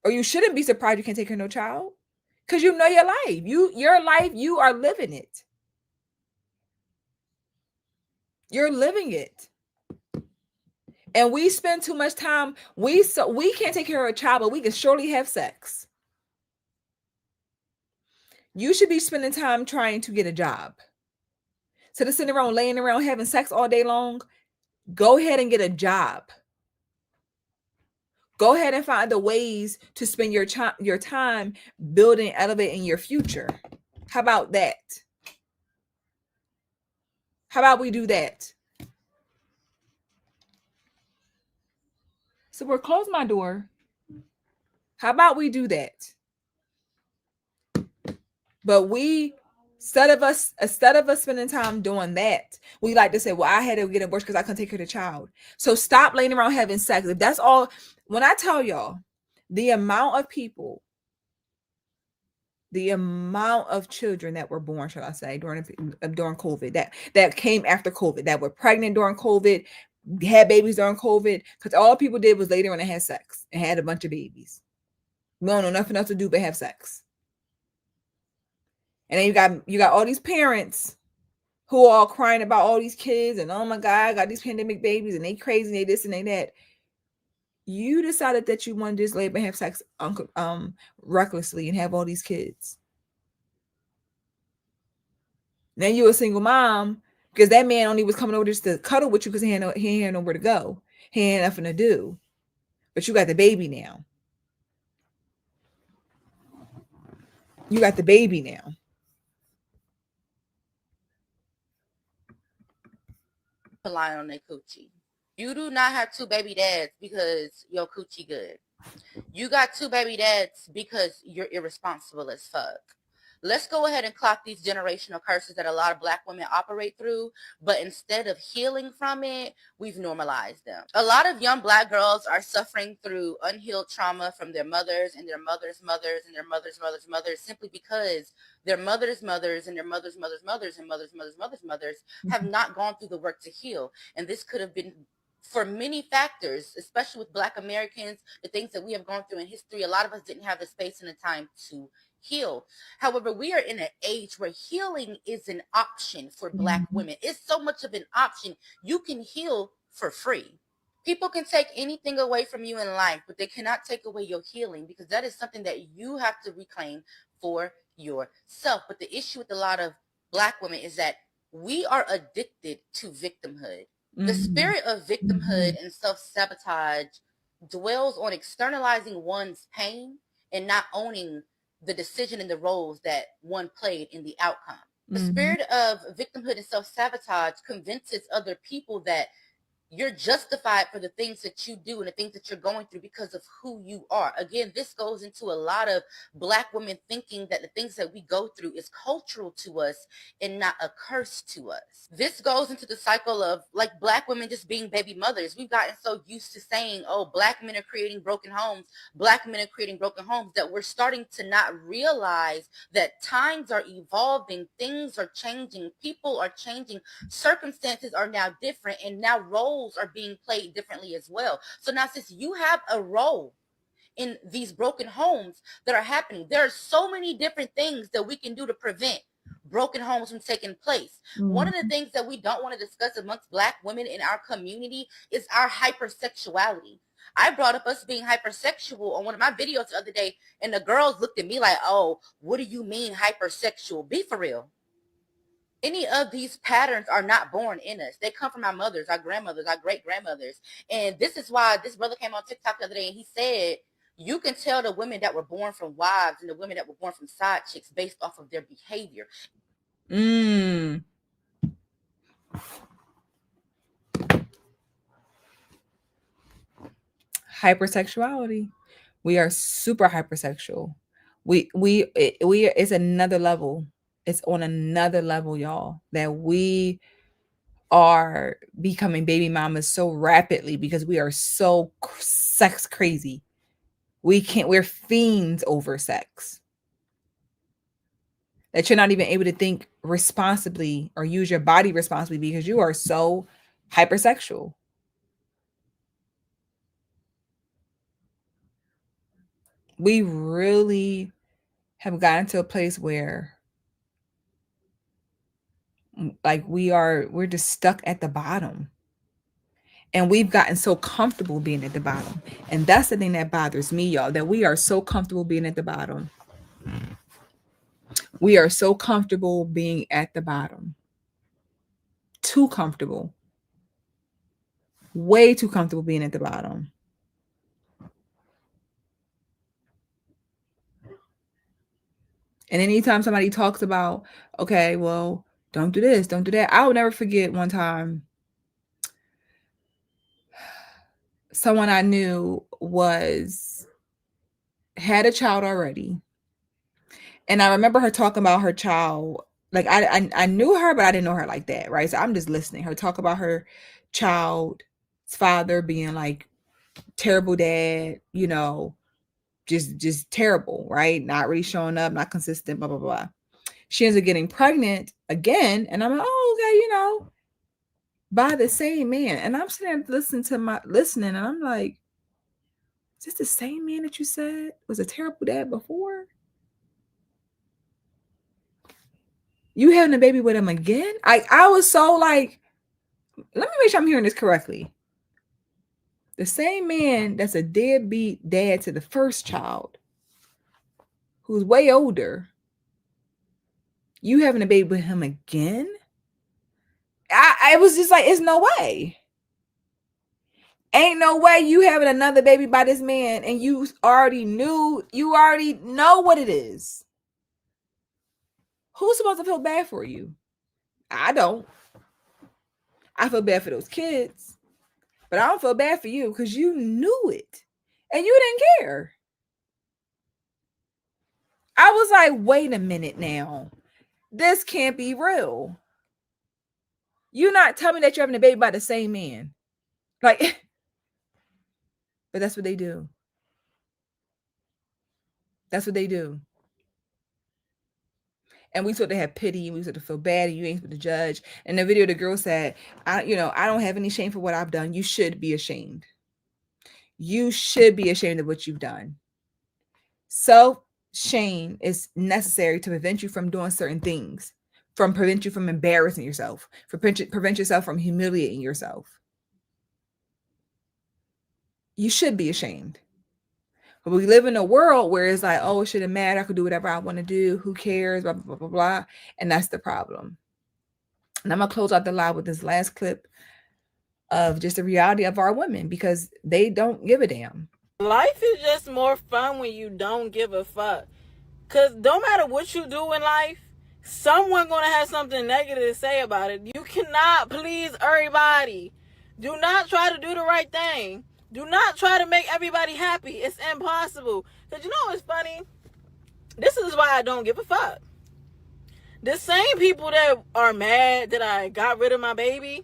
S9: or you shouldn't be surprised you can't take care of no child, because you know your life. Your life, you are living it. You're living it. And we spend too much time. We can't take care of a child, but we can surely have sex. You should be spending time trying to get a job. So to sitting around, laying around, having sex all day long, go ahead and get a job. Go ahead and find the ways to spend your time building, elevating your future. How about that? How about we do that? So we're close my door. How about we do that? But instead of us spending time doing that, we like to say, well, I had to get a abortion because I couldn't take care of the child. So stop laying around having sex. If that's all, when I tell y'all the amount of people, the amount of children that were born, shall I say, during COVID, that came after COVID, that were pregnant during COVID, had babies during COVID, because all people did was lay there and had sex and had a bunch of babies. We don't know nothing else to do but have sex. And then you got all these parents who are all crying about all these kids and, oh my God, I got these pandemic babies and they crazy and they this and they that. You decided that you wanted to just lay up and have sex recklessly and have all these kids. Then you a single mom because that man only was coming over just to cuddle with you because he had nowhere to go. He had nothing to do. But you got the baby now. You got the baby now.
S14: Rely on their coochie. You do not have 2 baby dads because your coochie good. You got 2 baby dads because you're irresponsible as fuck. Let's go ahead and clock these generational curses that a lot of Black women operate through, but instead of healing from it, we've normalized them. A lot of young Black girls are suffering through unhealed trauma from their mothers and their mothers' mothers and their mothers' mothers' mothers, simply because their mothers' mothers and their mothers' mothers' mothers and mothers' mothers' mothers' mothers have not gone through the work to heal. And this could have been for many factors, especially with Black Americans, the things that we have gone through in history. A lot of us didn't have the space and the time to heal. However, we are in an age where healing is an option for Black women. It's so much of an option. You can heal for free. People can take anything away from you in life, but they cannot take away your healing, because that is something that you have to reclaim for yourself. But the issue with a lot of Black women is that we are addicted to victimhood. The spirit of victimhood and self-sabotage dwells on externalizing one's pain and not owning the decision and the roles that one played in the outcome. The spirit of victimhood and self-sabotage convinces other people that you're justified for the things that you do and the things that you're going through because of who you are. Again, this goes into a lot of Black women thinking that the things that we go through is cultural to us and not a curse to us. This goes into the cycle of like Black women just being baby mothers. We've gotten so used to saying, oh, Black men are creating broken homes. Black men are creating broken homes, that we're starting to not realize that times are evolving. Things are changing. People are changing. Circumstances are now different, and now roles are being played differently as well. So now, since you have a role in these broken homes that are happening, there are so many different things that we can do to prevent broken homes from taking place. One of the things that we don't want to discuss amongst Black women in our community is our hypersexuality. I brought up us being hypersexual on one of my videos the other day, and the girls looked at me like, oh, what do you mean hypersexual? Be for real. Any of these patterns are not born in us. They come from our mothers, our grandmothers, our great-grandmothers. And this is why this brother came on TikTok the other day and he said, You can tell the women that were born from wives and the women that were born from side chicks based off of their behavior.
S9: Hypersexuality. We are super hypersexual. It's another level. It's on another level, y'all, that we are becoming baby mamas so rapidly because we are so sex crazy. We're fiends over sex. That you're not even able to think responsibly or use your body responsibly because you are so hypersexual. We really have gotten to a place where like we're just stuck at the bottom. And we've gotten so comfortable being at the bottom. And that's the thing that bothers me, y'all, that we are so comfortable being at the bottom. We are so comfortable being at the bottom. Too comfortable. Way too comfortable being at the bottom. And anytime somebody talks about, okay, well, don't do this, don't do that. I'll never forget one time someone I knew had a child already. And I remember her talking about her child. Like I knew her, but I didn't know her like that, right? So I'm just listening. Her talk about her child's father being like terrible dad, just terrible, right? Not really showing up, not consistent, blah, blah, blah. She ends up getting pregnant again. And I'm like, oh, okay, by the same man. And I'm sitting there listening, and I'm like, is this the same man that you said was a terrible dad before? You having a baby with him again? I was so like, let me make sure I'm hearing this correctly. The same man that's a deadbeat dad to the first child, who's way older, you having a baby with him again? I was just like, it's no way. Ain't no way you having another baby by this man and you already know what it is. Who's supposed to feel bad for you? I don't. I feel bad for those kids, but I don't feel bad for you because you knew it and you didn't care. I was like, wait a minute now. This can't be real. You're not telling me that you're having a baby by the same man. Like, but that's what they do. That's what they do. And we sort of have pity and we sort of feel bad and you ain't supposed to judge. And the video, the girl said, I don't have any shame for what I've done. You should be ashamed. You should be ashamed of what you've done. Self-shame is necessary to prevent you from doing certain things, prevent you from embarrassing yourself, prevent yourself from humiliating yourself. You should be ashamed. But we live in a world where it's like, oh, it shouldn't matter. I could do whatever I want to do. Who cares? Blah, blah, blah, blah, blah. And that's the problem. And I'm going to close out the live with this last clip of just the reality of our women because they don't give a damn.
S10: Life is just more fun when you don't give a fuck. Because no matter what you do in life, someone going to have something negative to say about it. You cannot please everybody. Do not try to do the right thing. Do not try to make everybody happy. It's impossible. Because you know what's funny? This is why I don't give a fuck. The same people that are mad that I got rid of my baby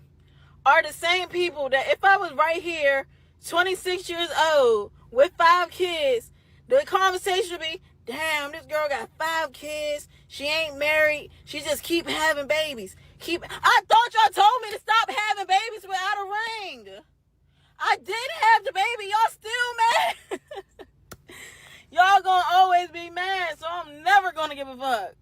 S10: are the same people that if I was right here, 26 years old, with 5 kids, the conversation would be, damn, this girl got 5 kids. She ain't married. She just keep having babies. I thought y'all told me to stop having babies without a ring. I did have the baby. Y'all still mad. Y'all gonna always be mad, so I'm never gonna give a fuck.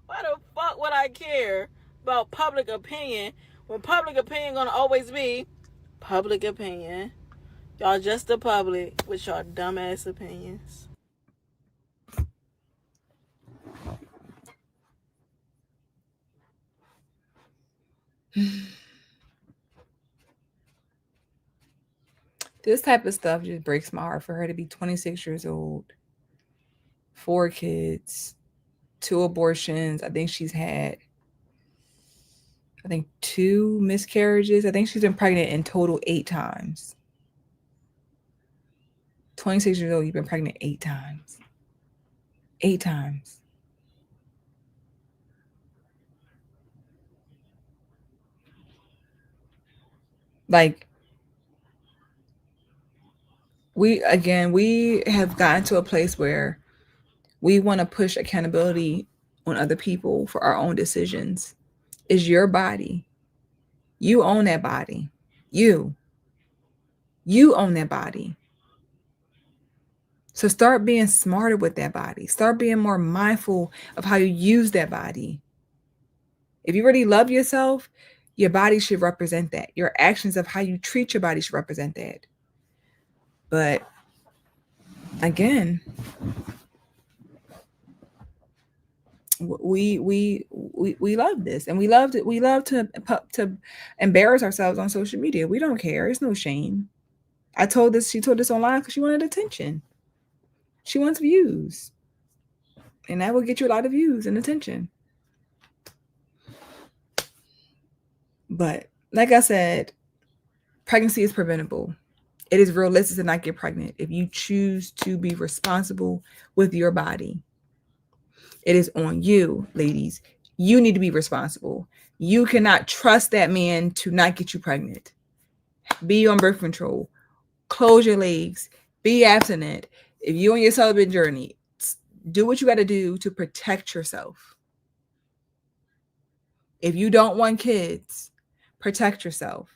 S10: Why the fuck would I care about public opinion when public opinion gonna always be public opinion? Y'all just the public with y'all dumbass opinions.
S9: This type of stuff just breaks my heart for her to be 26 years old, 4 kids, 2 abortions. I think she's had 2 miscarriages. I think she's been pregnant in total 8 times. 26 years old, you've been pregnant 8 times. 8 times. Like, we have gotten to a place where we want to push accountability on other people for our own decisions. It's your body. You own that body. You own that body. So start being smarter with that body. Start being more mindful of how you use that body. If you really love yourself, your body should represent that. Your actions of how you treat your body should represent that. But again, we love this, and we love to embarrass ourselves on social media. We don't care. It's no shame. She told this online because she wanted attention. She wants views, and that will get you a lot of views and attention. But like I said, pregnancy is preventable. It is realistic to not get pregnant if you choose to be responsible with your body. It is on you, ladies. You need to be responsible. You cannot trust that man to not get you pregnant. Be on birth control. Close your legs. Be abstinent. If you're on your celibate journey, do what you got to do to protect yourself. If you don't want kids, protect yourself.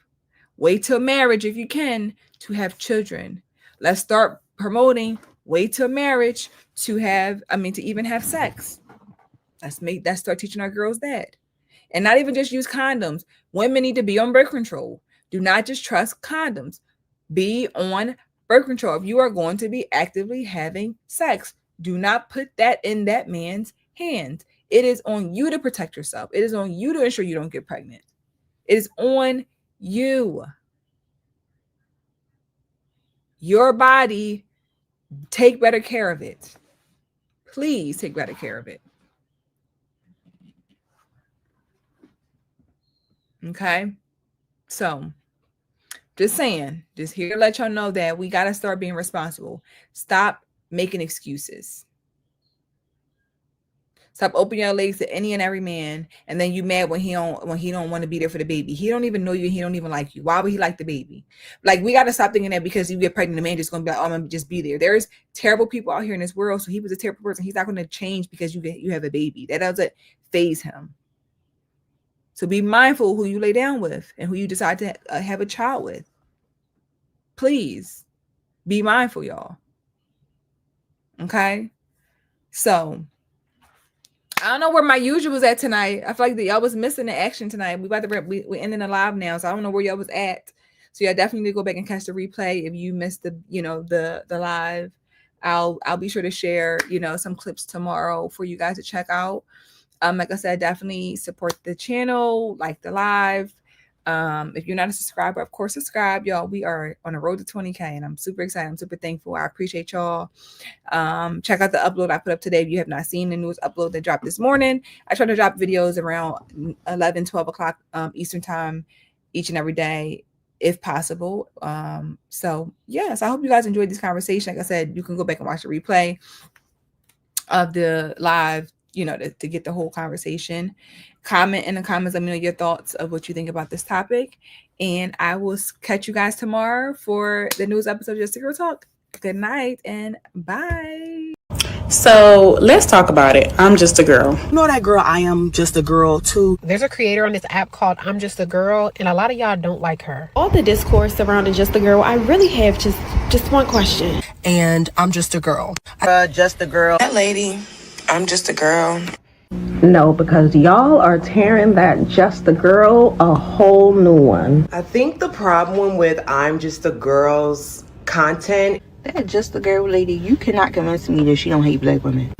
S9: Wait till marriage if you can to have children. Let's start promoting wait till marriage to even have sex. Let's start teaching our girls that. And not even just use condoms. Women need to be on birth control. Do not just trust condoms. Be on birth control. If you are going to be actively having sex, do not put that in that man's hands. It is on you to protect yourself. It is on you to ensure you don't get pregnant. It is on you. Your body, take better care of it. Please take better care of it. Okay? So, just saying, just here to let y'all know that we got to start being responsible. Stop making excuses. Stop opening your legs to any and every man, and then you mad when he don't want to be there for the baby. He don't even know you. He don't even like you. Why would he like the baby? Like, we got to stop thinking that because you get pregnant, the man just going to be like, oh, I'm going to just be there. There's terrible people out here in this world. So he was a terrible person. He's not going to change because you have a baby. That doesn't faze him. So be mindful who you lay down with and who you decide to have a child with. Please be mindful, y'all. Okay? So I don't know where my usual was at tonight. I feel like y'all was missing the action tonight. We're ending the live now, so I don't know where y'all was at. So y'all definitely need to go back and catch the replay if you missed the live. I'll be sure to share some clips tomorrow for you guys to check out. Like I said, definitely support the channel, like the live. If you're not a subscriber, of course, subscribe, y'all. We are on the road to 20K, and I'm super excited. I'm super thankful. I appreciate y'all. Check out the upload I put up today. If you have not seen the newest upload that dropped this morning, I try to drop videos around 11, 12 o'clock Eastern time each and every day, if possible. So yes, I hope you guys enjoyed this conversation. Like I said, you can go back and watch the replay of the live, to get the whole conversation. Comment in the comments. Let me know your thoughts of what you think about this topic. And I will catch you guys tomorrow for the newest episode of Just a Girl Talk. Good night and bye.
S1: So let's talk about it. I'm just a girl.
S15: You know that girl, I am just a girl too.
S3: There's a creator on this app called I'm Just a Girl, and a lot of y'all don't like her.
S4: All the discourse surrounding Just a Girl, I really have just one question.
S15: And I'm just a girl.
S7: Just a girl.
S5: That lady, I'm just a girl.
S6: No, because y'all are tearing that just a girl a whole new one.
S7: I think the problem with I'm just a girl's content.
S8: That just a girl lady, you cannot convince me that she don't hate black women.